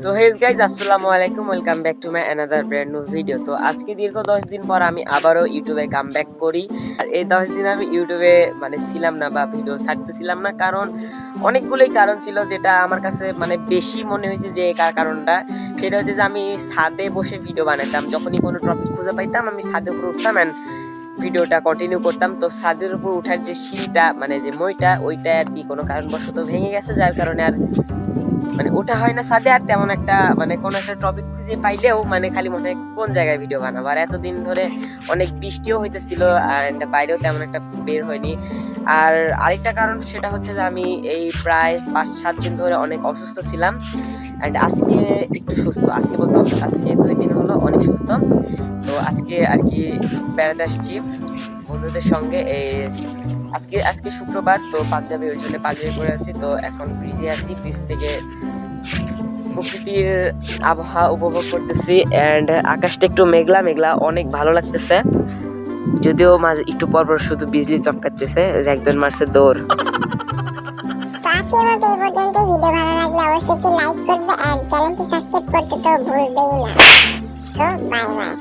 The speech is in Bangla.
সো হেজ গাইজ, আসসালামু আলাইকুম, welcome back to my another brand new video. তো আজকে দীর্ঘ 10 দিন পর আমি আবারও ইউটিউবে কাম ব্যাক করি। আর এই 10 দিন আমি ইউটিউবে ছিলাম না বা ভিডিও ছাড়তেছিলাম না, কারণ অনেকগুলোই কারণ ছিল। যেটা আমার কাছে বেশি মনে হয়েছে যে কারণটা সেটা হচ্ছে যে আমি ছাদে বসে ভিডিও বানাতাম। যখনই কোনো টপিক খুঁজে পাইতাম আমি ছাদে উপরে উঠতাম অ্যান্ড ভিডিওটা কন্টিনিউ করতাম। তো ছাদের উপর উঠার যে সিঁড়িটা যে মইটা ওইটা আর কি কোনো কারণবশত ভেঙে গেছে, যার কারণে আর ওটা হয় না ছাদে। আর তেমন একটা কোনো একটা টপিক খুঁজে পাইলেও খালি মনে হয় কোন জায়গায় ভিডিও বানাবো। আর এতদিন ধরে অনেক বৃষ্টিও হইতেছিল আর বাইরেও তেমন একটা বের হয়নি। আর আরেকটা কারণ সেটা হচ্ছে যে আমি এই প্রায় 5-7 দিন ধরে অনেক অসুস্থ ছিলাম অ্যান্ড আজকে একটু সুস্থ আজকে বলতে আজকে 2 দিন হলো অনেক সুস্থ। তো আজকে আর কি বেড়াতে আসছি বন্ধুদের সঙ্গে। আজকে আজকে শুক্রবার, তো পাঞ্জাবি, ওই জন্য পাঞ্জাবি পরে আছি। তো এখন ব্রিজে আছি, ব্রিজ থেকে প্রকৃতির আবহাওয়া উপভোগ করতেছি অ্যান্ড আকাশটা একটু মেঘলা মেঘলা, অনেক ভালো লাগতেছে। যদিও মাঝে একটু পর পর শুধু বিজলি চমকাতেছে, একজন মারছে দৌড়। তো আজকের মতো এই পর্যন্ত। ভিডিও ভালো লাগলে অবশ্যই লাইক করবে আর চ্যানেলটি সাবস্ক্রাইব করতে তো ভুলবেই না। তো বাই বাই।